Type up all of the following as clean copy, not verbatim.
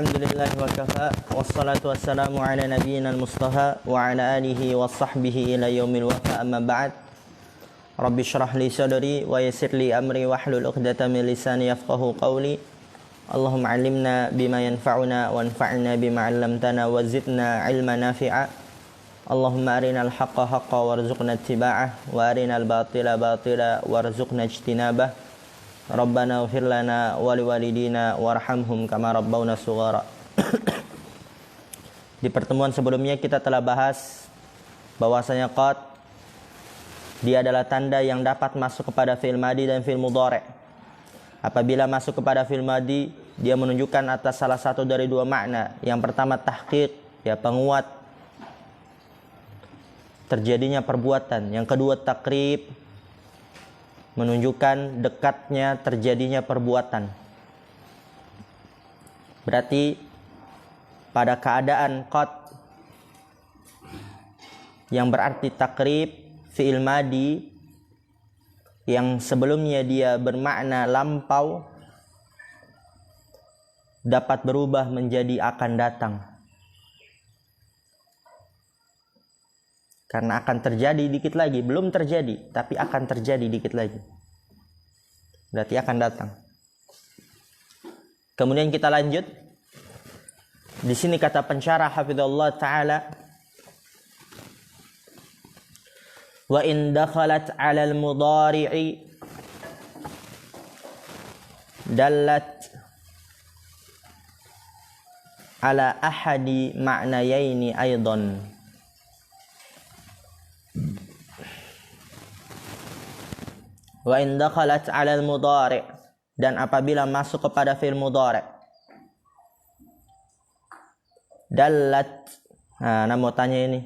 Alhamdulillah wa kafa wassalatu wassalamu ala nabiyyina al-mustafa wa ala alihi wa sahbihi ila yaumil wafa amma ba'd. Rabbi shrah li sadri wa yassir li amri wahlul 'uqdatam min lisani yafqahu qawli. Allahumma 'allimna bima yanfa'una wanfa'na bima 'allamtana wa zidna 'ilman nafi'a. Allahumma arinal haqqa haqqan warzuqna ittiba'ah wa arinal batila batila warzuqna ijtinabah. Rabbana ighfir lana wa liwalidina warhamhum kama rabbawna shighara. Di pertemuan sebelumnya kita telah bahas bahwasanya qad dia adalah tanda yang dapat masuk kepada fi'il madhi dan fi'il mudhari'. Apabila masuk kepada fi'il madhi, dia menunjukkan atas salah satu dari dua makna. Yang pertama tahqiq, ya penguat terjadinya perbuatan. Yang kedua takrib, menunjukkan dekatnya terjadinya perbuatan. Berarti pada keadaan qad yang berarti takrib fi'il madhi yang sebelumnya dia bermakna lampau dapat berubah menjadi akan datang. Karena akan terjadi dikit lagi, belum terjadi, tapi akan terjadi dikit lagi. Berarti akan datang. Kemudian kita lanjut. Di sini kata pensyarah hafizallahu taala, wa in dakhalat 'ala al-mudhari'i dallat 'ala ahadi ma'nayaini aidan. Wa in dakhalat 'ala al-mudhari', dan apabila masuk kepada fi'il mudhari', dallat. Nah, mau tanya ini.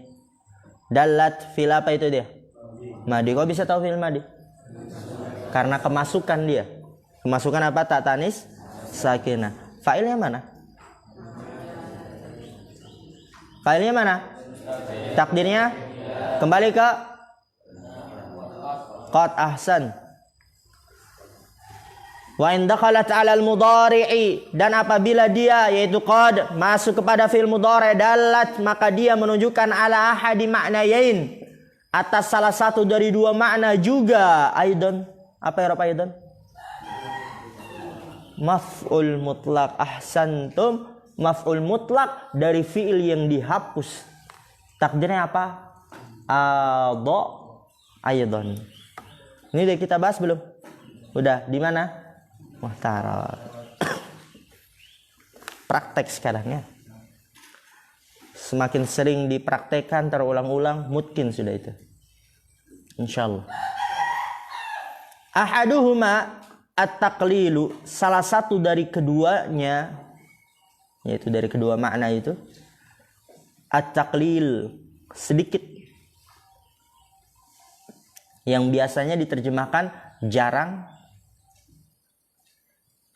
Dallat fi'il apa itu dia? Madhi. Kok bisa tahu fi'il madhi? Karena kemasukan dia. Kemasukan apa? Ta tanis sakinah. Fa'ilnya mana? Fa'ilnya mana? Takdirnya kembali ke qad. Ahsan. Wa in dakhalat 'ala al-mudhari'i, dan apabila dia yaitu qad masuk kepada fi'il mudhari' dalat, maka dia menunjukkan ala ahadi ma'nayain, atas salah satu dari dua makna juga. Aidan, apa ya aidan? Maf'ul mutlaq. Ahsantum, maf'ul mutlaq dari fi'il yang dihapus. Takdirnya apa? Adha aidan. Ini udah kita bahas belum? Udah, di mana? Muhtarar. Praktek sekarang ya. Semakin sering dipraktekkan terulang-ulang, mungkin sudah itu. Insyaallah. Ahaduhuma at-taqlilu, salah satu dari keduanya, yaitu dari kedua makna itu, at-taqlil, sedikit. Yang biasanya diterjemahkan jarang,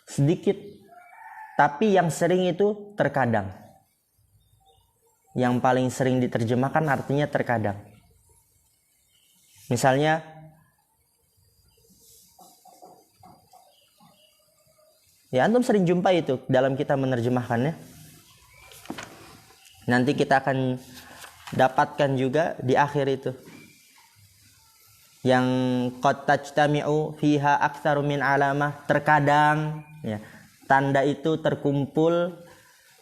sedikit, tapi yang sering itu terkadang. Yang paling sering diterjemahkan artinya terkadang. Misalnya, ya antum sering jumpa itu dalam kita menerjemahkannya. Nanti kita akan dapatkan juga di akhir itu. Yang qad tajtami'u fiha aktsaru min alamah, terkadang ya, tanda itu terkumpul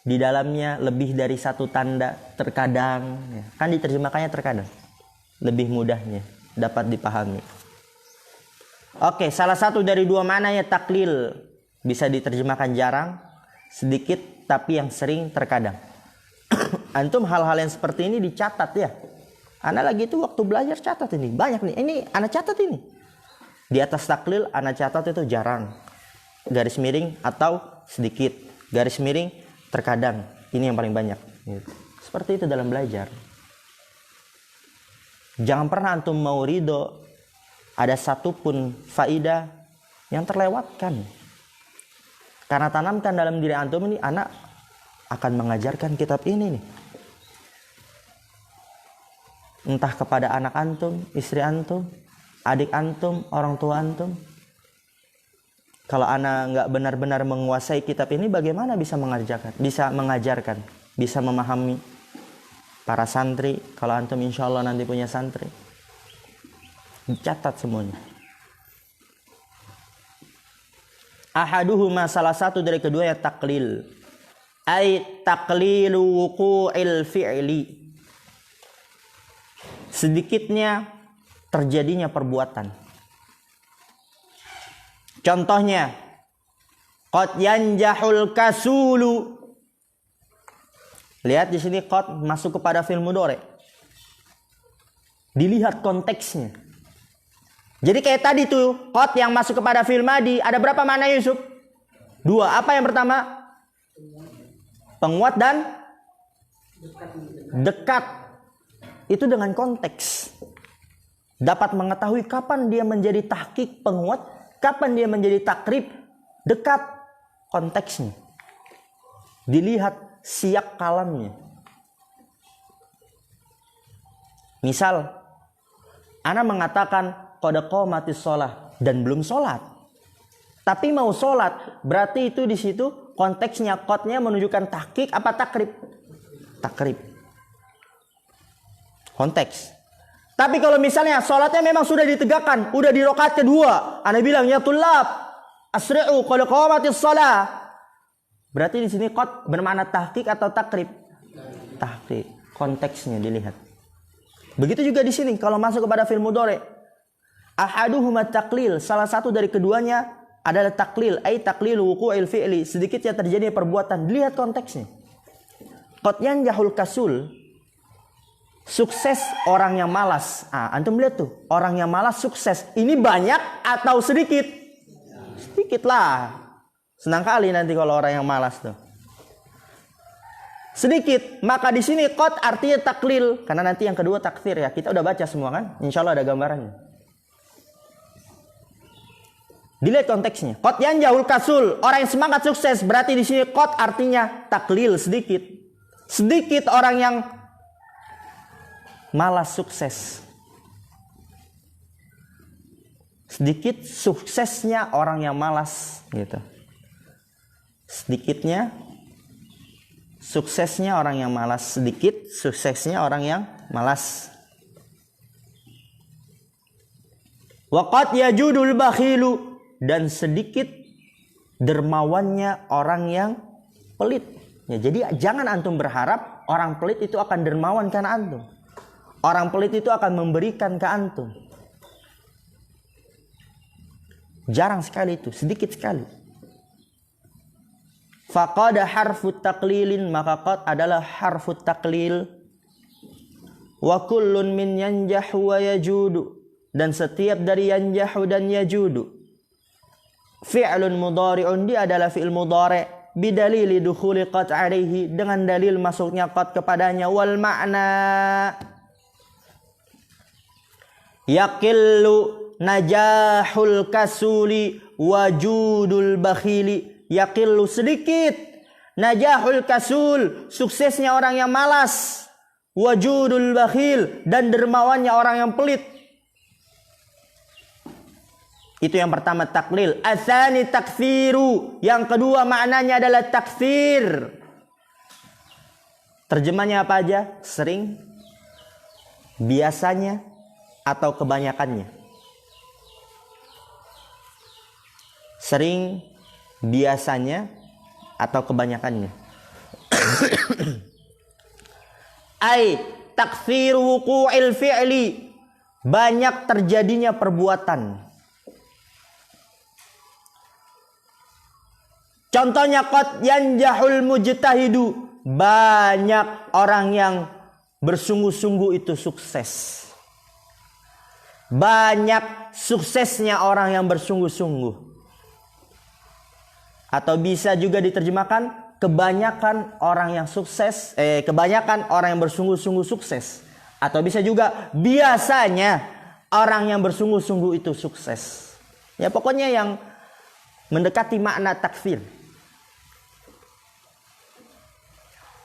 di dalamnya lebih dari satu tanda, terkadang ya. Kan diterjemahkannya terkadang, lebih mudahnya dapat dipahami. Oke, salah satu dari dua maknanya taklil, bisa diterjemahkan jarang, sedikit, tapi yang sering terkadang. Antum hal-hal yang seperti ini dicatat ya. Ana lagi itu waktu belajar catat ini, banyak nih. Ini ana catat ini. Di atas taklil ana catat itu jarang, garis miring atau sedikit, garis miring terkadang. Ini yang paling banyak. Seperti itu dalam belajar. Jangan pernah antum mau ridho ada satupun faidah yang terlewatkan. Karena tanamkan dalam diri antum ini, anak akan mengajarkan kitab ini nih. Entah kepada anak antum, istri antum, adik antum, orang tua antum. Kalau ana nggak benar-benar menguasai kitab ini, bagaimana bisa mengajarkan, bisa memahami para santri? Kalau antum insya Allah nanti punya santri, dicatat semuanya. Ahaduhuma, salah satu dari keduanya taklil, ay taklilu wuqu'il fi'li, sedikitnya terjadinya perbuatan. Contohnya, qad yanjahul kasulu. Lihat di sini qad masuk kepada fi'il mudhari. Dilihat konteksnya. Jadi kayak tadi tuh, qad yang masuk kepada fi'il madi, ada berapa makna Yusuf? 2. Apa yang pertama? Penguat dan dekat. Itu dengan konteks. Dapat mengetahui kapan dia menjadi tahqiq penguat, kapan dia menjadi takrib dekat, konteksnya. Dilihat siyak kalamnya. Misal, ana mengatakan qad qamatis shalah dan belum sholat. Tapi mau sholat, berarti itu di situ konteksnya qadnya menunjukkan tahqiq apa takrib? Takrib. Konteks. Tapi kalau misalnya sholatnya memang sudah ditegakkan, udah di rakaat kedua, ana bilang ya tulab, asri'u qad qamatis shalah. Berarti di sini qad bermakna tahqiq atau takrib? Tahqiq. Konteksnya dilihat. Begitu juga di sini kalau masuk kepada fi'il mudhari. Ahaduhuma taklil, salah satu dari keduanya adalah taklil, ay taklilu wuqu'il fi'li, sedikitnya terjadi perbuatan. Dilihat konteksnya. Qad yanjahul kasul, sukses orang yang malas. Antum lihat tuh, orang yang malas sukses. Ini banyak atau sedikit? Sedikit lah. Senang kali nanti kalau orang yang malas tuh. Sedikit. Maka di sini qad artinya taklil, karena nanti yang kedua takfir ya. Kita udah baca semua kan? Insya Allah ada gambarannya. Dilihat konteksnya. Qad yanjahul kasul, orang yang semangat sukses. Berarti di sini qad artinya taklil, sedikit. Sedikit orang yang malas sukses. Sedikit suksesnya orang yang malas gitu. Sedikitnya suksesnya orang yang malas, sedikit suksesnya orang yang malas. Wa qad yajudul bakhilu, dan sedikit dermawannya orang yang pelit. Ya, jadi jangan antum berharap orang pelit itu akan dermawan karena antum. Orang pelit itu akan memberikan ke antum. Jarang sekali itu, sedikit sekali. Faqad harfut taklilin, maka qad adalah harfut taklil. Wa kullun min yanjahu wa yajudu, dan setiap dari yanjahu dan yajudu fi'lun mudhari'un, dia adalah fi'il mudhari' bidalili dukhuli qad alaihi, dengan dalil masuknya qad kepadanya. Wal makna yaqillu najahul kasuli wajudul bakhili. Yaqillu sedikit, najahul kasul suksesnya orang yang malas, wajudul bakhil dan dermawannya orang yang pelit. Itu yang pertama taklil. Atsani takfiru, yang kedua maknanya adalah takfir. Terjemahnya apa aja? Sering, biasanya, atau kebanyakannya. Sering, biasanya, atau kebanyakannya. Ai takfir wuqu'il fi'li, banyak terjadinya perbuatan. Contohnya qad yanjahul mujtahidu, banyak orang yang bersungguh-sungguh itu sukses. Banyak suksesnya orang yang bersungguh-sungguh. Atau bisa juga diterjemahkan kebanyakan orang yang sukses, kebanyakan orang yang bersungguh-sungguh sukses. Atau bisa juga biasanya orang yang bersungguh-sungguh itu sukses. Ya pokoknya yang mendekati makna takfir.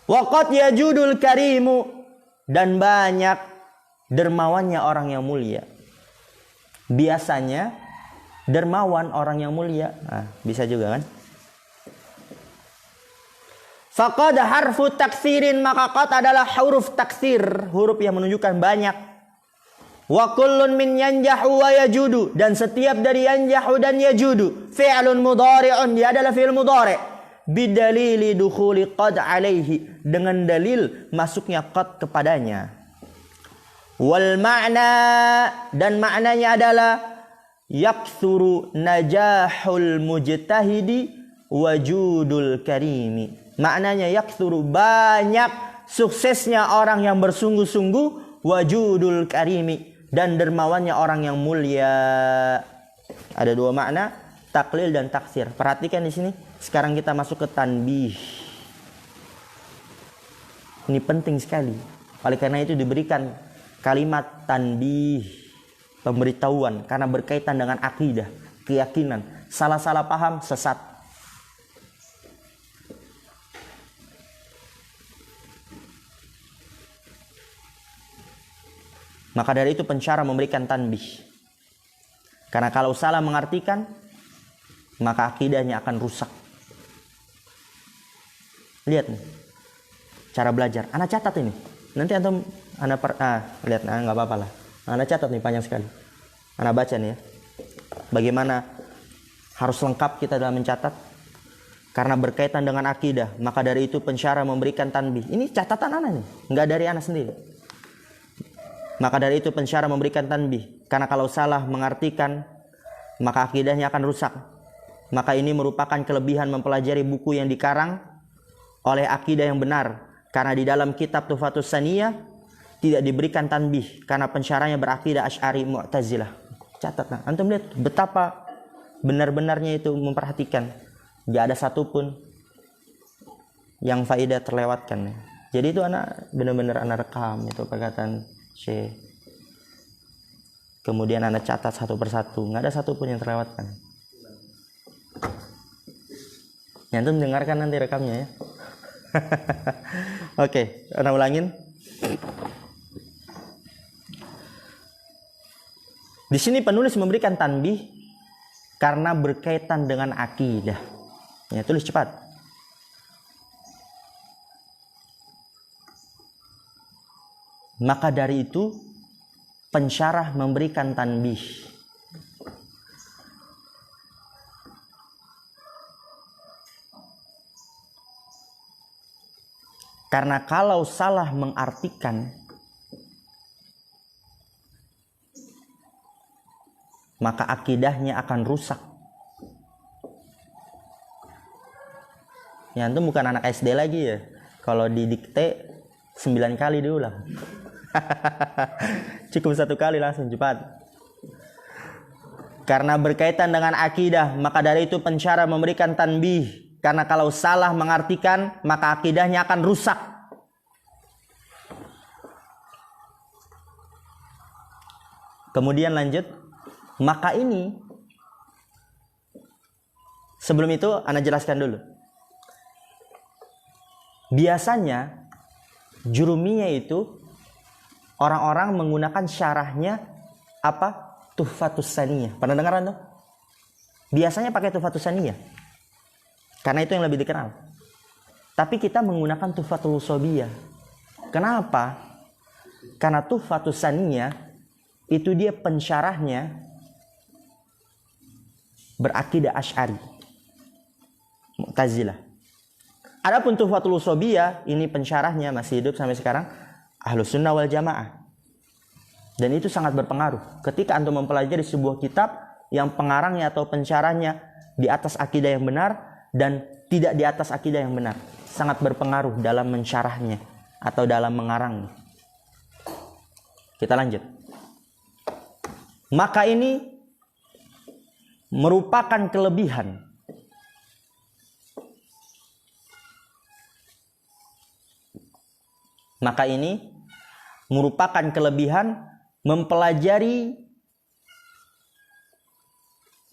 Wa qad yajudul karimu, dan banyak dermawannya orang yang mulia. Biasanya dermawan, orang yang mulia. Nah, bisa juga kan? Faqad harfu taksirin, maka qad adalah huruf taksir, huruf yang menunjukkan banyak. Wa kullun min yanjahu wa yajudu, dan setiap dari yanjahu dan yajudu fi'lun mudhari'un, dia adalah fi'il mudhari', bidalili dukhuli qad alaihi, dengan dalil masuknya qad kepadanya. Wal ma'na, dan maknanya adalah yakthuru najahul mujtahidi wajudul karimi. Maknanya yakthuru, banyak suksesnya orang yang bersungguh-sungguh, wajudul karimi, dan dermawannya orang yang mulia. Ada dua makna, taklil dan taksir. Perhatikan di sini. Sekarang kita masuk ke tanbih. Ini penting sekali. Oleh karena itu diberikan kalimat tanbih, pemberitahuan, karena berkaitan dengan akidah, keyakinan. Salah-salah paham, sesat. Maka dari itu pensyarah memberikan tanbih. Karena kalau salah mengartikan, maka akidahnya akan rusak. Lihat nih, cara belajar. Ana catat ini. Nanti antum lihat, nggak apa-apa lah. Ana catat nih, panjang sekali. Ana baca nih ya. Bagaimana harus lengkap kita dalam mencatat. Karena berkaitan dengan akidah, maka dari itu pensyarah memberikan tanbih. Ini catatan ana nih, nggak dari ana sendiri. Maka dari itu pensyarah memberikan tanbih, karena kalau salah mengartikan maka akidahnya akan rusak. Maka ini merupakan kelebihan mempelajari buku yang dikarang oleh akidah yang benar, karena di dalam kitab Tuhfatus Saniyah tidak diberikan tanbih karena pensyarahnya berakidah Asy'ari Mu'tazilah. Catat, nah, antum lihat betapa benar-benarnya itu memperhatikan. Tidak ada satupun yang faedah terlewatkan. Jadi itu anak benar-benar anak rekam itu perkataan Syekh. Kemudian anak catat satu persatu, nggak ada satupun yang terlewatkan. Antum dengarkan nanti rekamnya ya. Oke, anak ulangin. Di sini penulis memberikan tanbih karena berkaitan dengan akidah. Ya, tulis cepat. Maka dari itu pensyarah memberikan tanbih. Karena kalau salah mengartikan, maka akidahnya akan rusak. Ya, itu bukan anak SD lagi ya. Kalau didikte 9 kali diulang. Cukup 1 kali langsung cepat. Karena berkaitan dengan akidah, maka dari itu pensyarah memberikan tanbih. Karena kalau salah mengartikan, maka akidahnya akan rusak. Kemudian lanjut. Maka ini, sebelum itu Anda jelaskan dulu. Biasanya jurumiyah itu orang-orang menggunakan syarahnya apa? Tuhfatus Saniyah. Pernah dengar tuh? Biasanya pakai Tuhfatus Saniyah. Karena itu yang lebih dikenal. Tapi kita menggunakan Tuhfatul Usobiyah. Kenapa? Karena Tuhfatus Saniyah itu dia pensyarahnya berakidah Asy'ari Mu'tazilah. Adapun Tuhfatul Usobiyah ini pensyarahnya masih hidup sampai sekarang, Ahlus Sunnah wal Jamaah. Dan itu sangat berpengaruh. Ketika antum mempelajari sebuah kitab yang pengarangnya atau pensyarahnya di atas akidah yang benar dan tidak di atas akidah yang benar, sangat berpengaruh dalam mensyarahnya atau dalam mengarangnya. Kita lanjut. Maka ini merupakan kelebihan mempelajari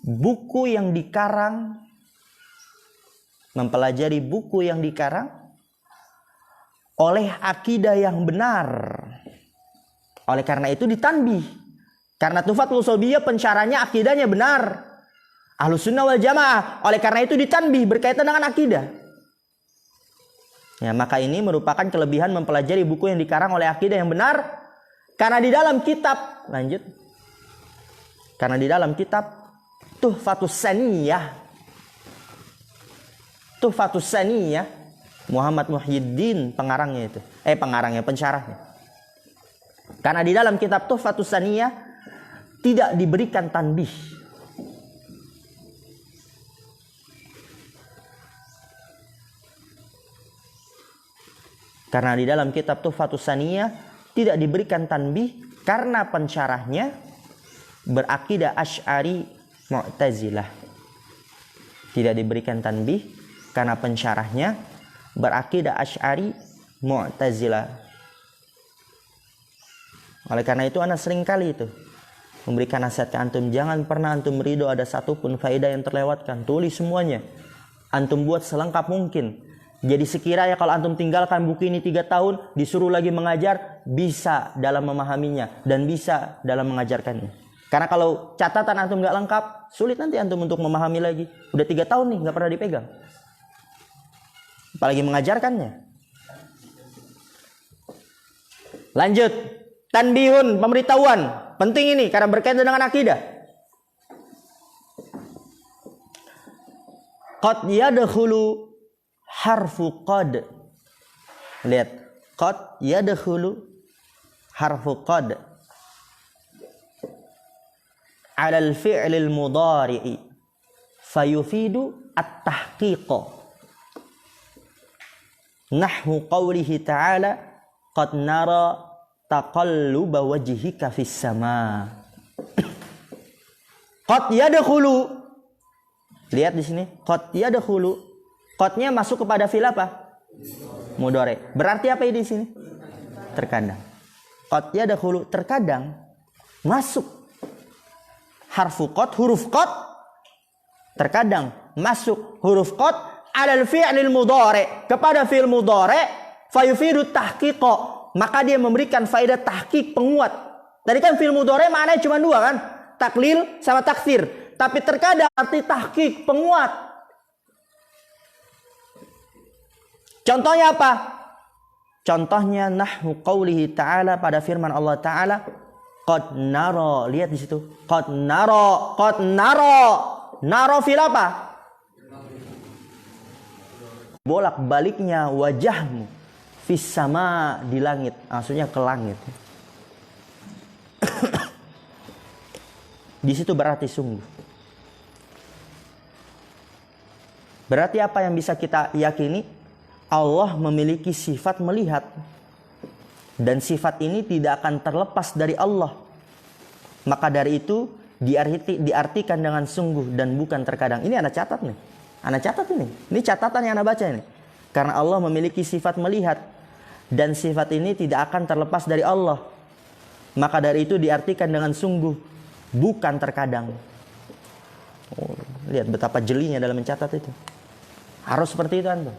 buku yang dikarang oleh akidah yang benar. Oleh karena itu ditanbih. Karena Tuhfatul Usobiyah pensyarahnya akidahnya benar. Ahlussunnah wal Jamaah. Oleh karena itu ditanbih berkaitan dengan akidah. Ya, maka ini merupakan kelebihan mempelajari buku yang dikarang oleh akidah yang benar. Karena di dalam kitab, lanjut. Karena di dalam kitab Tuhfatus Saniyah, Tuhfatus Saniyah, Muhammad Muhyiddin pengarangnya itu. Pensyarahnya. Karena di dalam kitab Tuhfatus Saniyah tidak diberikan tanbih. Karena di dalam kitab Tuhfatus Saniyah tidak diberikan tanbih karena pensyarahnya berakidah Asy'ari Mu'tazilah. Tidak diberikan tanbih karena pensyarahnya berakidah Asy'ari Mu'tazilah. Oleh karena itu ana sering kali itu memberikan nasihat ke antum, jangan pernah antum ridho ada satupun faedah yang terlewatkan. Tulis semuanya. Antum buat selengkap mungkin. Jadi sekiranya kalau antum tinggalkan buku ini 3 tahun, disuruh lagi mengajar, bisa dalam memahaminya dan bisa dalam mengajarkannya. Karena kalau catatan antum nggak lengkap, sulit nanti antum untuk memahami lagi. Udah 3 tahun nih nggak pernah dipegang, apalagi mengajarkannya. Lanjut, tanbihun, pemberitahuan penting ini karena berkaitan dengan akidah. Qad yadkhulu harfu qad. Lihat, qad yadkhulu harfu qad ala al-fi'l al-mudhari'i fayufidu at-tahqiq. Nahwu qawlihi ta'ala qad nara taqalluba wajhika fis sama. Qad yadkhulu. Lihat di sini, qad yadkhulu. Qadnya masuk kepada fi'il apa? Mudhari. Berarti apa ini di sini? Terkadang. Qad yadkhulu, terkadang masuk harfu qad, huruf qad, terkadang masuk huruf qad alal fi'lil mudhari, kepada fi'il mudhari, fayufidu tahqiq, maka dia memberikan faedah tahqiq, penguat. Tadi kan fi'il mudhari maknanya cuma 2 kan? Taklil sama taksir. Tapi terkadang arti tahqiq, penguat. Contohnya apa? Contohnya nahwu qaulihi ta'ala, pada firman Allah Ta'ala, qad nara. Lihat di situ, qad nara, qad nara. Nara fil apa? Bolak-baliknya wajahmu fis sama, di langit. Maksudnya ke langit. Di situ berarti sungguh. Berarti apa yang bisa kita yakini? Allah memiliki sifat melihat. Dan sifat ini tidak akan terlepas dari Allah. Maka dari itu diartikan dengan sungguh dan bukan terkadang. Ini anak catat nih. Anak catat ini. Ini catatan yang anak baca ini. Karena Allah memiliki sifat melihat. Dan sifat ini tidak akan terlepas dari Allah. Maka dari itu diartikan dengan sungguh, bukan terkadang. Oh, lihat betapa jelinya dalam mencatat itu. Harus seperti itu antum.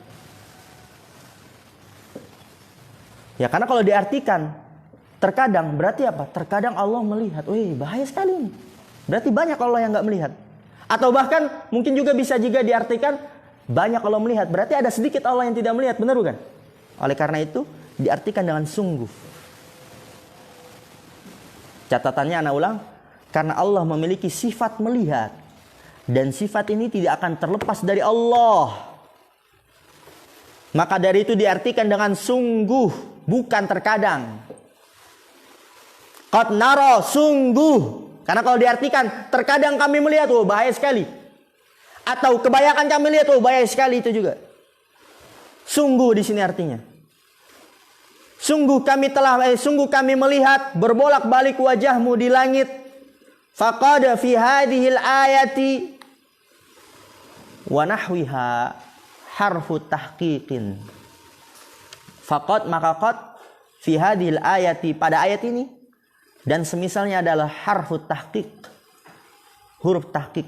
Ya, karena kalau diartikan terkadang berarti apa? Terkadang Allah melihat. Wih, bahaya sekali ini. Berarti banyak Allah yang nggak melihat. Atau bahkan mungkin juga bisa juga diartikan banyak Allah melihat. Berarti ada sedikit Allah yang tidak melihat. Benar bukan? Oleh karena itu diartikan dengan sungguh. Catatannya anak ulang. Karena Allah memiliki sifat melihat. Dan sifat ini tidak akan terlepas dari Allah. Maka dari itu diartikan dengan sungguh, bukan terkadang. Qad nara, sungguh. Karena kalau diartikan terkadang kami melihat, oh bahaya sekali. Atau kebanyakan kami lihat, oh bahaya sekali, itu juga. Sungguh di sini artinya. Sungguh kami melihat berbolak-balik wajahmu di langit. Faqad fi hadhil ayati wa nahwiha harfu tahqiqin. Faqad, maka qad, fi hadhil ayati, pada ayat ini dan semisalnya adalah harfu tahqiq, huruf tahqiq.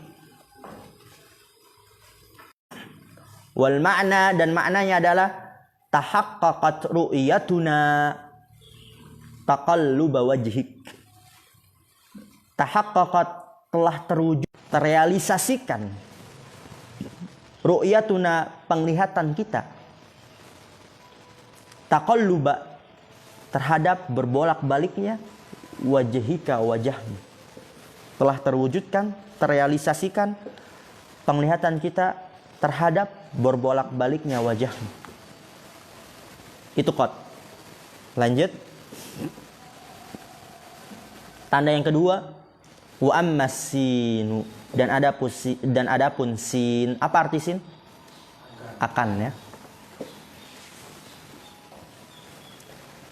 Wal makna, dan maknanya adalah tahaqqaqat ru'yatuna taqalluba wajhik. Tahaqqaqat, telah terwujud terrealisasikan ru'yatuna, penglihatan kita, taqalluba, terhadap berbolak-baliknya wajhika, wajahmu. Telah terwujudkan, terrealisasikan penglihatan kita terhadap berbolak-baliknya wajahmu. Itu qad. Lanjut. Tanda yang kedua, wa ammasinu, dan adapun sin. Apa arti sin? Akan, ya.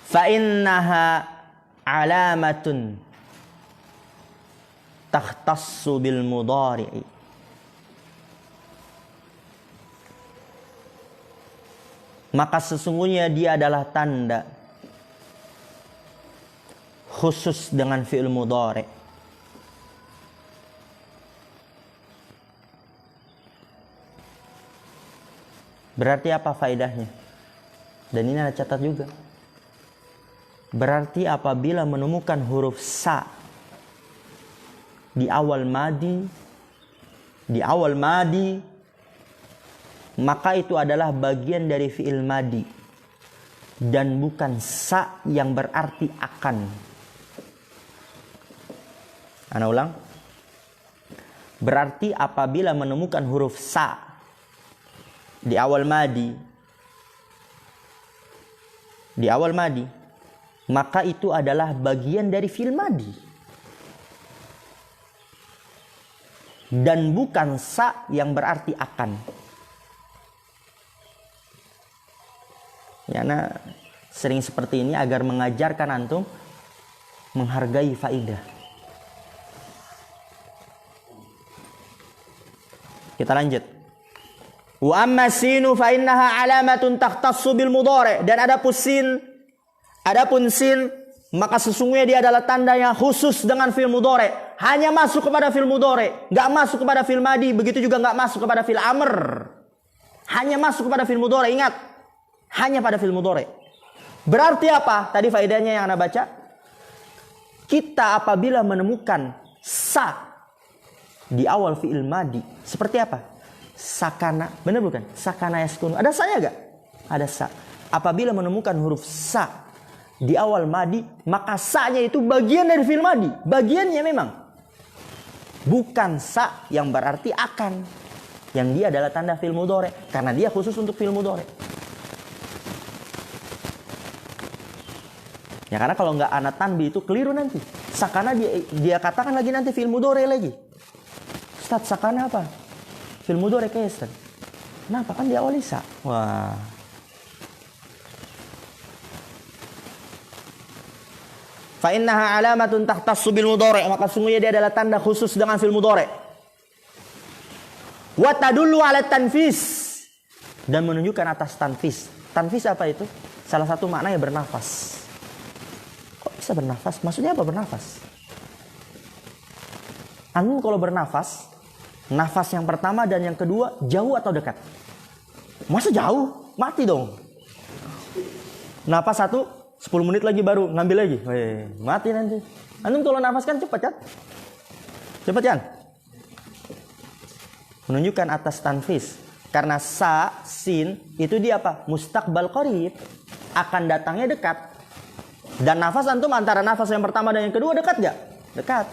Fa innaha alamatun takhtassu bil mudhari'i. Maka sesungguhnya dia adalah tanda khusus dengan fi'il mudhari'. Berarti apa faedahnya? Dan ini ada catat juga. Berarti apabila menemukan huruf sa di awal madi, maka itu adalah bagian dari fi'il madi dan bukan sa yang berarti akan. Ana ulang. Berarti apabila menemukan huruf sa di awal madi, maka itu adalah bagian dari fi'il madi dan bukan sa yang berarti akan. Ya, nah, sering seperti ini agar mengajarkan antum menghargai faidah. Kita lanjut. Wa amma sinu fa innaha alamatun takhtassu bil mudhari', dan adapun sin maka sesungguhnya dia adalah tanda yang khusus dengan fi'il mudhari', hanya masuk kepada fi'il mudhari', enggak masuk kepada fi'il madi, begitu juga enggak masuk kepada fi'il amr. Hanya masuk kepada fi'il mudhari', ingat. Hanya pada fi'il mudhari'. Berarti apa? Tadi faedahnya yang Anda baca. Kita apabila menemukan sa di awal fi'il madi, seperti apa? Sakana, benar bukan? Sakana yaskunu. Ada sa-nya enggak? Ada sa. Apabila menemukan huruf sa di awal madi, maka sa-nya itu bagian dari fi'il madi. Bagiannya memang. Bukan sa yang berarti akan. Yang dia adalah tanda fi'il mudhari', karena dia khusus untuk fi'il mudhari'. Ya, karena kalau nggak ana tanbih itu keliru nanti. Sakana dia katakan lagi nanti fi'il mudhari' lagi. Ustaz, sakana apa? Fi'il mudhari' kayak Ustaz. Kenapa? Kan dia awal sa. Wah. Fa innaha alamatun takhtassu bil mudhari', maka sungguhnya dia adalah tanda khusus dengan fi'il mudhari'. Wa tadullu 'ala tanfis, dan menunjukkan atas tanfis. Tanfis apa itu? Salah satu maknanya bernafas. Kok bisa bernafas? Maksudnya apa bernafas? Antum kalau bernafas, nafas yang pertama dan yang kedua jauh atau dekat? Masa jauh? Mati dong. Nafas satu, 10 menit lagi baru ngambil lagi. Mati nanti. Antum kalau nafas kan cepat kan? Cepat kan? Menunjukkan atas tanfis. Karena sa, sin, itu dia apa? Mustaqbal qarib. Akan datangnya dekat. Dan nafas antum antara nafas yang pertama dan yang kedua dekat gak? Dekat.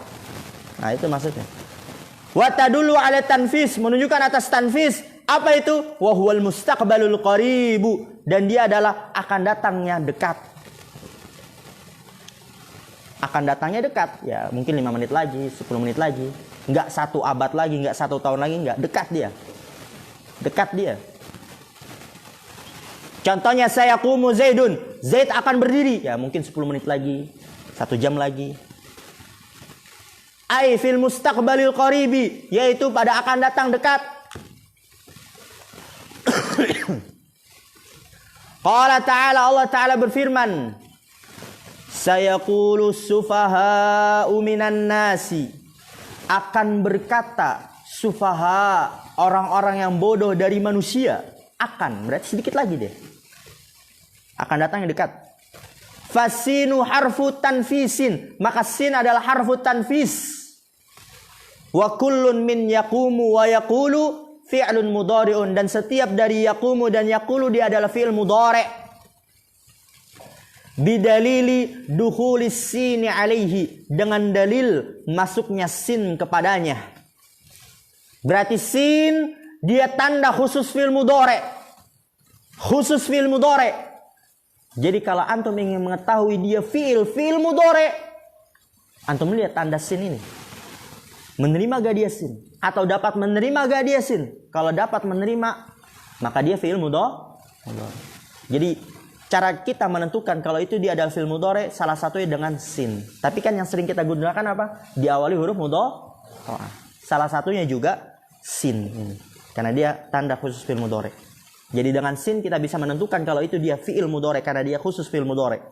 Nah, itu maksudnya. Wa tadullu 'ala tanfis, menunjukkan atas tanfis. Apa itu? Wa huwal mustaqbalul qaribu, dan dia adalah akan datangnya dekat. Akan datangnya dekat. Ya, mungkin 5 menit lagi, 10 menit lagi. Enggak 1 abad lagi, enggak 1 tahun lagi, enggak. Dekat dia. Dekat dia. Contohnya saya yaqumu Zaidun. Zaid akan berdiri. Ya, mungkin 10 menit lagi, 1 jam lagi. Ai fil mustaqbalil qaribi, yaitu pada akan datang dekat. Qala ta'ala, Allah Ta'ala berfirman, sayaqulu sufaha'u minan nasi, akan berkata sufaha, orang-orang yang bodoh dari manusia. Akan, berarti sedikit lagi deh. Akan datang yang dekat. Fasinu harfu tanfisin, maka sin adalah harfu tanfis. Wa kullun min yaqumu wa yaqulu fi'lun mudhari'un, dan setiap dari yaqumu dan yaqulu dia adalah fi'il mudhari'. Bidalili dukhulis sini alaihi, dengan dalil masuknya sin kepadanya. Berarti sin dia tanda khusus fi'il mudhari'. Khusus fi'il mudhari'. Jadi kalau antum ingin mengetahui dia fi'il mudhari', antum lihat tanda sin ini. Menerima gak dia sin? Atau dapat menerima gak dia sin? Kalau dapat menerima, maka dia fi'il mudhari'. Jadi cara kita menentukan kalau itu dia adalah fi'il mudhari' salah satunya dengan sin. Tapi kan yang sering kita gunakan apa? Diawali huruf mudhari'. Salah satunya juga sin. Karena dia tanda khusus fi'il mudhari'. Jadi dengan sin kita bisa menentukan kalau itu dia fi'il mudhari' karena dia khusus fi'il mudhari'.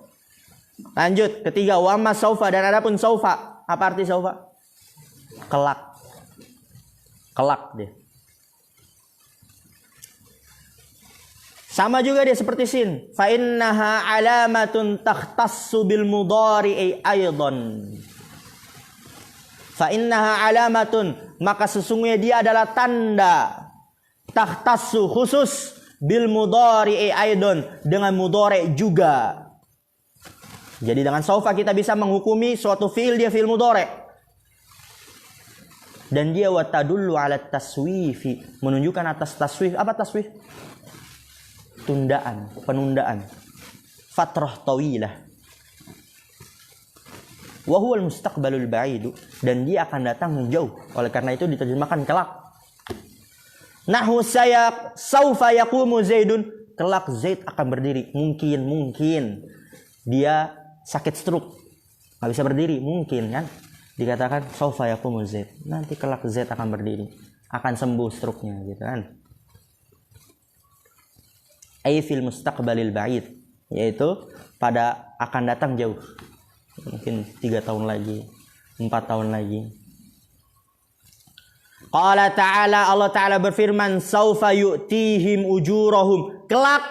Lanjut, ketiga, wa amma saufa, dan adapun saufa. Apa arti saufa? Kelak. Kelak dia. Sama juga dia seperti sin. Fa innaha alamatun takhtassu bil mudhari'i aidan. Fa innaha alamatun, maka sesungguhnya dia adalah tanda takhtassu khusus bil mudhari'i aidan, dengan mudhari' juga. Jadi dengan saufa kita bisa menghukumi suatu fi'il dia fi'il mudhari'. Dan dia watadullu ala taswifi, menunjukkan atas taswif. Apa taswif? Tundaan, penundaan. Fatrah tawilah. Wa huwal mustaqbalul ba'idu, dan dia akan datang menjauh. Oleh karena itu diterjemahkan kelak. Nahu saya saufa yaqumu Zaidun, kelak Zaid akan berdiri. Mungkin dia sakit stroke, nggak bisa berdiri, mungkin kan? Dikatakan saufa yaqumu Zaid, nanti kelak Zaid akan berdiri, akan sembuh stroke-nya gitu kan. Ai fil mustaqbalil ba'id, yaitu pada akan datang jauh. Mungkin 3 tahun lagi, 4 tahun lagi. Qala ta'ala, Allah Ta'ala berfirman, saufa yu'tihim ujurahum, kelak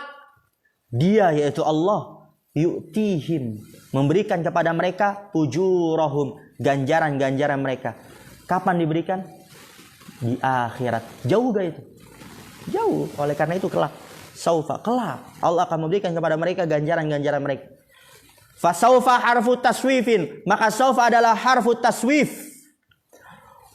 dia yaitu Allah yu'tihim, memberikan kepada mereka ujurahum, ganjaran-ganjaran mereka. Kapan diberikan? Di akhirat. Jauh gak itu? Jauh. Oleh karena itu kelak. Saufa, kelak Allah akan memberikan kepada mereka ganjaran-ganjaran mereka. Fasaufa harfu taswifin, maka saufa adalah harfu taswif.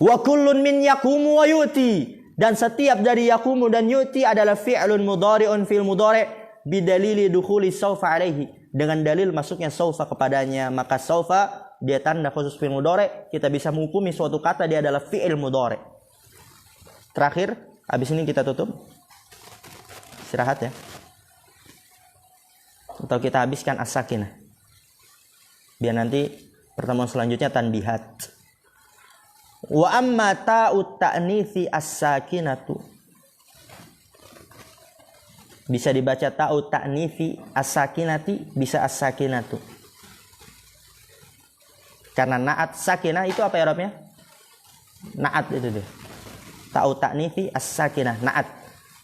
Wa kullun min yaqumu wa yu'ti, dan setiap dari yaqumu dan yu'ti adalah fi'lun mudhari'un fil mudhari' bidalili dukhuli saufa alaihi, dengan dalil masuknya saufa kepadanya. Maka saufa dia tanda khusus fi'il mudhari', kita bisa menghukumi suatu kata dia adalah fi'il mudhari'. Terakhir, habis ini kita tutup. Istirahat ya. Atau kita habiskan as-sakinah. Biar nanti pertemuan selanjutnya tanbihat. Wa amma ta'ut ta'nifi as-sakinatu, bisa dibaca ta'ut ta'nifi as-sakinati, bisa as-sakinatu. Karena na'at sakinah itu apa ya Arabnya? Na'at itu deh. Ta'ut ta'nifi as-sakinah, na'at.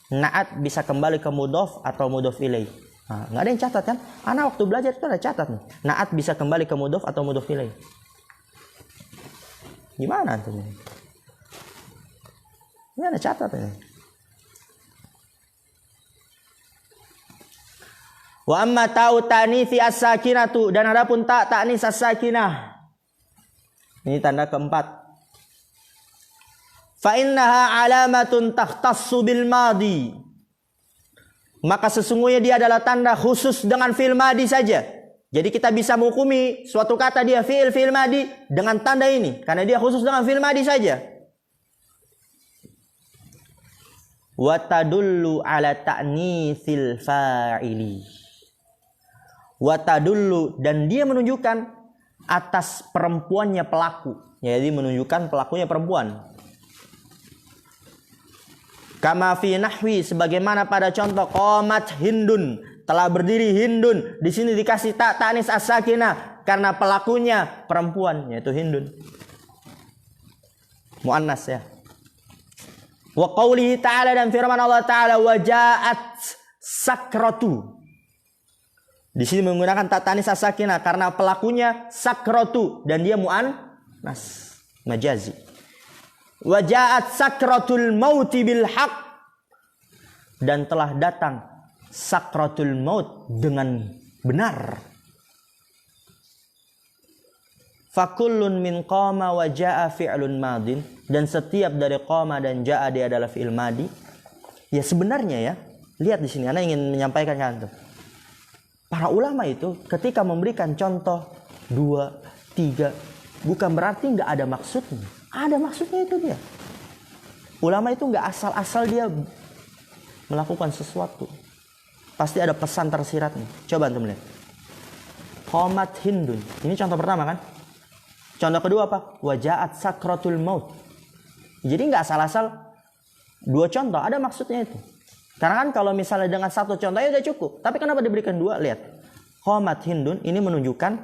Na'at bisa kembali ke mudhof atau mudhof ilaih. Nah, nggak ada yang catat kan? Anak waktu belajar itu ada catat nih. Na'at bisa kembali ke mudhof atau mudhof ilaih. Gimana tuh? Ini ada catat ini. Wa amma ta'u ta'nifi as-sakinatu, dan adapun ta' ta'nis as-sakinah. Ini tanda keempat. Fa innaha alamatun takhtassu bil madi, maka sesungguhnya dia adalah tanda khusus dengan fi'il madi saja. Jadi kita bisa menghukumi suatu kata dia fi'il madi dengan tanda ini karena dia khusus dengan fi'il madi saja. Wa tadullu ala ta'nitsil fa'ili. Wa tadullu, dan dia menunjukkan atas perempuannya pelaku. Jadi menunjukkan pelakunya perempuan. Kama fi nahwi, sebagaimana pada contoh qamat Hindun, telah berdiri Hindun. Di sini dikasih ta' ta'nis as-sakinah karena pelakunya perempuan, yaitu Hindun. Muannas ya. Wa qaulihi ta'ala, dan firman Allah Ta'ala, wa ja'at sakratu. Di sini menggunakan ta' ta'nis as-sakinah karena pelakunya sakratu dan dia muannas, majazi. wa ja'at sakratul mauti bil haq, dan telah datang sakratul maut dengan benar. Fakullun min qama wa ja'a fi'lun madin, dan setiap dari qama dan ja'a dia adalah fi'il madi. Ya sebenarnya ya, lihat di sini, Anda ingin menyampaikan kan tuh. Para ulama itu ketika memberikan contoh 2, 3, bukan berarti nggak ada maksudnya. Ada maksudnya itu dia. Ulama itu nggak asal-asal dia melakukan sesuatu. Pasti ada pesan tersiratnya. Coba antum lihat. Qamat Hindun. Ini contoh pertama kan? Contoh kedua apa? Waja'at sakratul maut. Jadi nggak asal-asal 2 contoh, ada maksudnya itu. Karena kan kalau misalnya dengan 1 contoh ya udah cukup. Tapi kenapa diberikan 2? Lihat. Qamat Hindun ini menunjukkan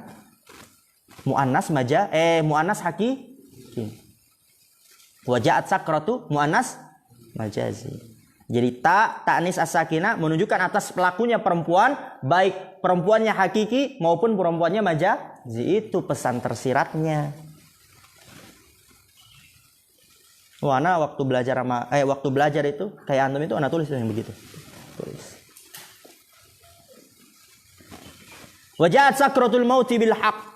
muannas muannas hakiki. Waja'at sakratu muannas majazi. Jadi ta'nis as-sakinah menunjukkan atas pelakunya perempuan, baik perempuannya hakiki maupun perempuannya majazi. Itu pesan tersiratnya. Wah, ana waktu belajar itu kayak antum itu ana tulis yang begitu. Tulis. Waja'at sakratul mauti bil haqq.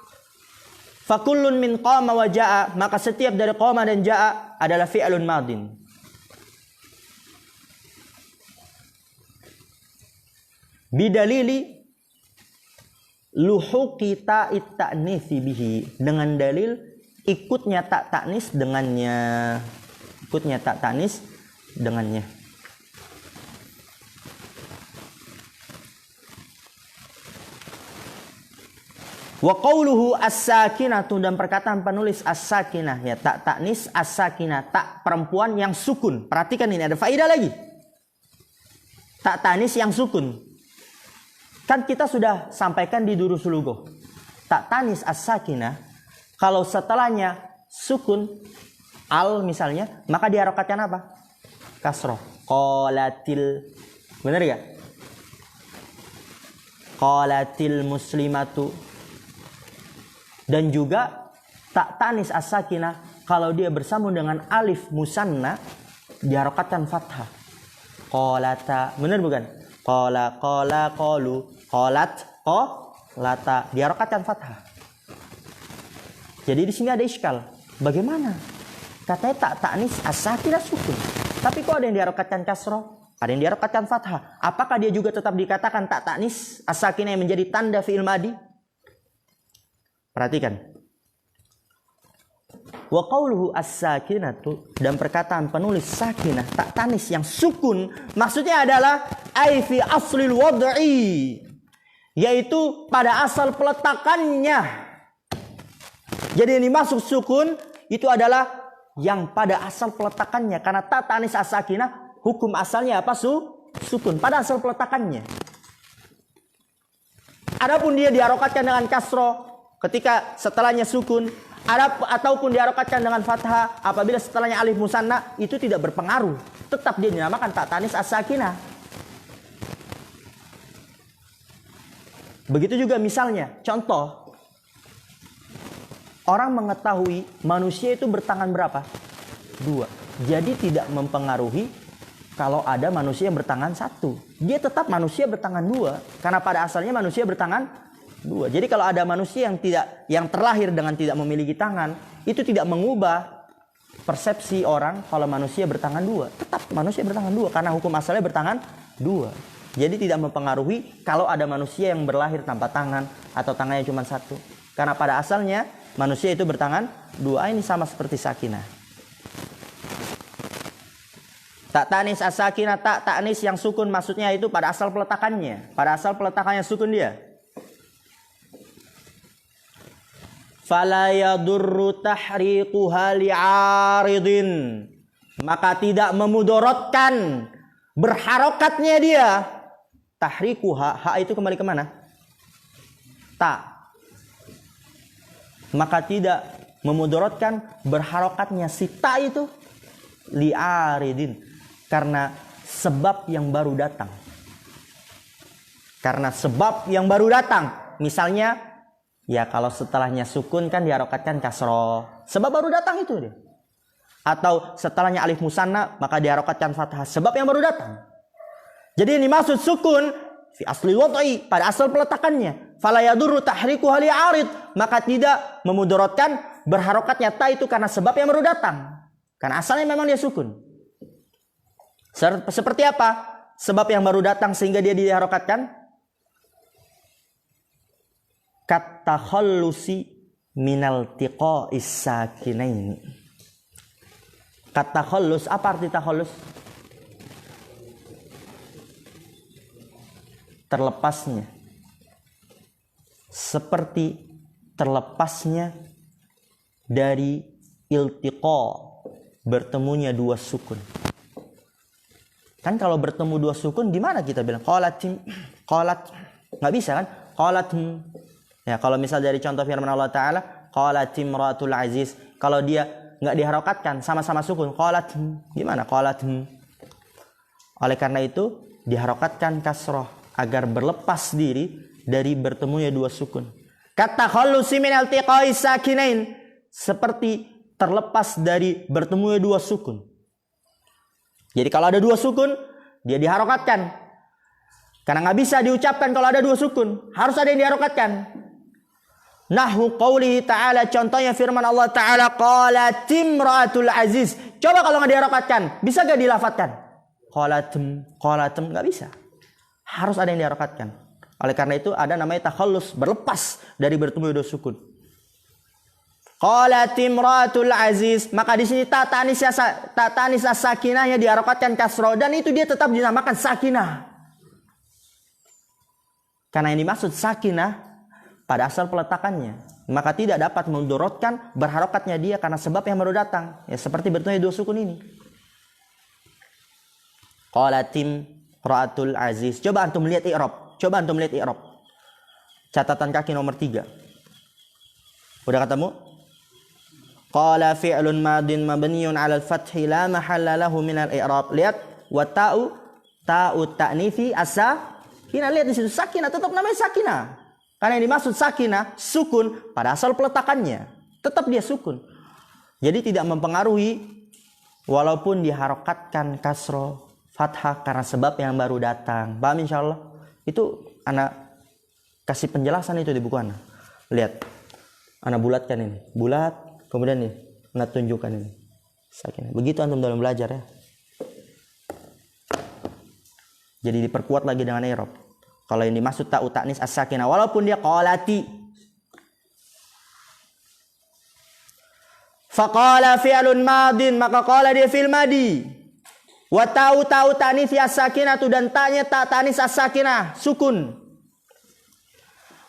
Fakullun min qama wa ja'a, maka setiap dari qama dan ja'a adalah fi'lun madin. Bidalili luhuqi ta'it ta'nisi bihi, dengan dalil ikutnya tak ta'nis dengannya. Ikutnya tak ta'nis dengannya. Wa qawluhu as-sakinatu, dan perkataan penulis as-sakinah ya, tak ta'nis as-sakinah, tak perempuan yang sukun. Perhatikan ini ada faedah lagi. Tak ta'nis yang sukun. Kan kita sudah sampaikan di Durusul Lugah. Tak ta'nis as-sakinah, kalau setelahnya sukun al misalnya, maka diharokatkan apa? Kasroh. Qalatil. Benar gak? Qalatil muslimatu. Dan juga tak ta'nis as-sakinah, kalau dia bersambung dengan alif musanna, diharokatkan fathah. Qalata. Benar bukan? Qala, qalu, qalat, qalata. Diharokatkan fathah. Jadi di sini ada iskal. Bagaimana? Katanya tak ta'nis as-sakinah sukun. Tapi kok ada yang diharokatkan kasroh? Ada yang diharokatkan fathah. Apakah dia juga tetap dikatakan tak ta'nis as-sakinah yang menjadi tanda fi'il madi? Perhatikan. Wa qawluhu as-sakinatu, dan perkataan penulis sakinah tak ta'nis yang sukun, maksudnya adalah ai fi aslil wad'i, yaitu pada asal peletakannya. Jadi yang dimaksud sukun itu adalah yang pada asal peletakannya, karena tak ta'nis as-sakinah hukum asalnya apa? Sukun pada asal peletakannya. Adapun dia diharokatkan dengan kasroh ketika setelahnya sukun, ataupun diharokatkan dengan fathah apabila setelahnya alif musanna, itu tidak berpengaruh. Tetap dia dinamakan tak ta'nis as-sakinah. Begitu juga misalnya, contoh, orang mengetahui manusia itu bertangan berapa? 2. Jadi tidak mempengaruhi kalau ada manusia yang bertangan 1. Dia tetap manusia bertangan 2, karena pada asalnya manusia bertangan 2. Jadi kalau ada manusia yang terlahir dengan tidak memiliki tangan, itu tidak mengubah persepsi orang kalau manusia bertangan 2. Tetap manusia bertangan 2 karena hukum asalnya bertangan 2. Jadi tidak mempengaruhi kalau ada manusia yang berlahir tanpa tangan atau tangannya cuma 1. Karena pada asalnya manusia itu bertangan 2. Ini sama seperti sakinah. Tak ta'nis as-sakinah, tak ta'nis yang sukun, maksudnya itu pada asal peletakannya. Pada asal peletakannya sukun dia. Fala yadurru tahriquha li'aridin, maka tidak memudorotkan berharokatnya dia. Tahriquha, ha itu kembali kemana? Ta. Maka tidak memudorotkan berharokatnya si ta itu li'aridin, karena sebab yang baru datang. Karena sebab yang baru datang. Misalnya, ya kalau setelahnya sukun kan diharokatkan kasroh. Sebab baru datang itu dia. atau setelahnya alif musanna maka diharokatkan fathah sebab yang baru datang. Jadi ini maksud sukun fi asli wad'i pada asal peletakannya. Fala yadurru tahrikuha li'arid, maka tidak memudaratkan berharokatnya ta itu karena sebab yang baru datang. Karena asalnya memang dia sukun. Seperti apa? Sebab yang baru datang sehingga dia diharokatkan. Katakhallusi minal tiqa'is sakinaini. Katakhallus, apa arti takhallus? Terlepasnya. Seperti terlepasnya dari iltiqa, bertemunya dua sukun. Kan kalau bertemu dua sukun gimana kita bilang? Qalat, nggak bisa kan? Qalat. Ya, kalau misal dari contoh firman Allah Ta'ala, qalat imratul aziz. Kalau dia nggak diharokatkan, sama-sama sukun. Qalat, gimana? Qalat. Oleh karena itu, diharokatkan kasroh agar berlepas diri dari bertemunya dua sukun. Kata khallusi min iltiqai sakinain, seperti terlepas dari bertemunya dua sukun. Jadi kalau ada dua sukun, dia diharokatkan. Karena nggak bisa diucapkan kalau ada dua sukun, harus ada yang diharokatkan. Nahwu qawlihi ta'ala, contohnya firman Allah Ta'ala, qalat imra'atul aziz. Coba kalau nggak diharokatkan, bisa nggak dilafatkan? Qalatum, nggak bisa. Harus ada yang diharokatkan. Oleh karena itu ada namanya takhallus, berlepas dari bertemu dua sukun. Qalat imra'atul aziz, maka di sini ta tanis as-sakinahnya diharokatkan kasroh dan itu dia tetap dinamakan sakinah. Karena yang dimaksud sakinah pada asal peletakannya, maka tidak dapat mendorotkan berharokatnya dia karena sebab yang baru datang. Ya seperti bertemu dua sukun ini. Qalatim ra'atul aziz. Coba antum lihat i'rab. Catatan kaki nomor 3. Udah ketemu? Qala fi'lun madin mabniun 'ala al-fathi la mahalla lahu min al-i'rab. Lihat wa ta'u ta'nifi as-sakinah. Lihat di situ sakinah tetap namanya sakinah. Karena yang dimaksud sakinah, sukun pada asal peletakannya. Tetap dia sukun. Jadi tidak mempengaruhi walaupun diharokatkan kasroh, fathah karena sebab yang baru datang. Paham insyaallah? Itu anak kasih penjelasan itu di buku anak. Lihat. Anak bulatkan ini. Bulat. Kemudian nih. Anak tunjukkan ini. Sakinah. Begitu antum dalam belajar ya. Jadi diperkuat lagi dengan i'rab. Kalau yang dimaksud ta'u ta'nis as-sakinah walaupun dia qalati. Faqala fi'lun madin, maka qala dia fi'il madi. Wa ta'u ta'nis as-sakinah dan ta'nya ta' ta'nis as-sakinah sukun.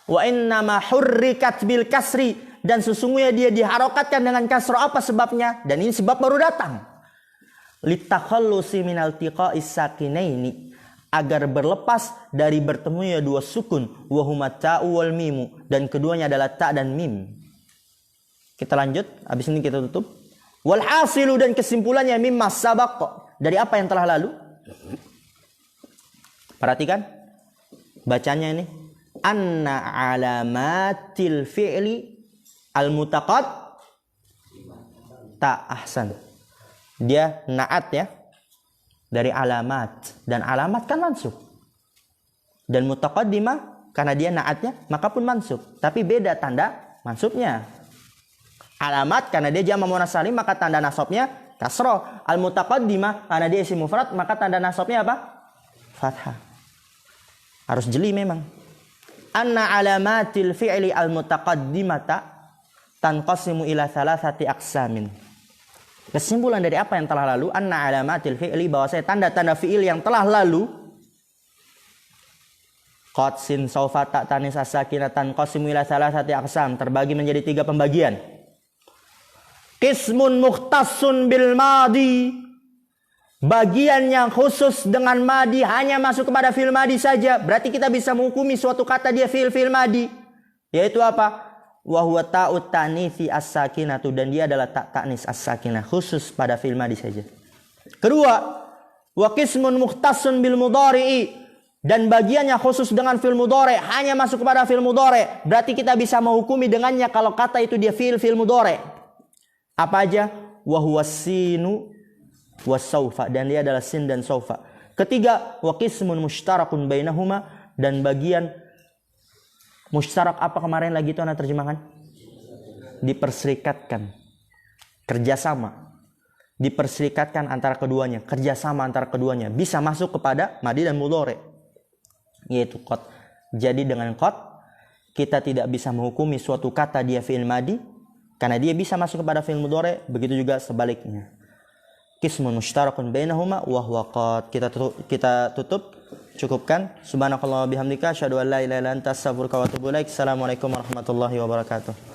Wa innama hurrikat bil kasri, dan sesungguhnya dia diharokatkan dengan kasro. Apa sebabnya? Dan ini sebab baru datang. Litakhallusi minal tiqa'is sakinaini, agar berlepas dari bertemunya dua sukun, wahuma ta'u wal mimu, dan keduanya adalah ta' dan mim. Kita lanjut, habis ini kita tutup. Wal hasilu, dan kesimpulannya mimma sabaq, dari apa yang telah lalu. Perhatikan bacanya ini. Anna alamatil fi'li al-mutaqad ta ahsan. Dia na'at ya. Dari alamat, dan alamat kan mansub, dan mutaqaddimah karena dia naatnya maka pun mansub, tapi beda tanda mansubnya. Alamat karena dia jamak muannas salim maka tanda nasabnya kasroh. Al mutaqaddimah karena dia isim mufrad maka tanda nasabnya apa? Fathah. Harus jeli memang. Anna alamatil fi'li al mutaqaddimata tanqasimu ila thalathati aqsamin. Kesimpulan dari apa yang telah lalu, anna alamatil fi'li, bahwasanya tanda-tanda fi'il yang telah lalu, qad sin saufa ta tanis as-sakinah tanqasimu ila thalathati aqsam, terbagi menjadi 3 pembagian. Qismun mukhtassun bil madi, bagian yang khusus dengan madi, hanya masuk kepada fi'il madi saja. Berarti kita bisa menghukumi suatu kata dia fi'il madi, yaitu apa? Wa huwa ta'u ta'nitsi as-sakinatu, dan dia adalah ta' ta'nis as-sakinah, khusus pada fi'il madi saja. Kedua, wa qismun mukhtassun bil mudhari'i, dan bagiannya khusus dengan fi'il mudhari', hanya masuk kepada fi'il mudhari'. Berarti kita bisa menghukumi dengannya kalau kata itu dia fi'il mudhari'. Apa aja? wa huwa sinu was-saufa, dan dia adalah sin dan saufa. Ketiga, wa qismun mushtarakun bainahuma, dan bagian mushtarak apa kemarin lagi itu ana terjemahkan? Diperserikatkan. Kerjasama. Diperserikatkan antara keduanya, kerjasama antara keduanya, bisa masuk kepada madi dan mudhari, yaitu qad. Jadi dengan qad kita tidak bisa menghukumi suatu kata dia fi'il madi karena dia bisa masuk kepada fi'il mudhari, begitu juga sebaliknya. Qismun mushtarakun bainahuma wa huwa qad. Kita tutup, cukupkan. Subhanakallah bihamdika asyhadu an la ilaha illa anta astaghfiruka wa atubu ilaik. Assalamualaikum warahmatullahi wabarakatuh.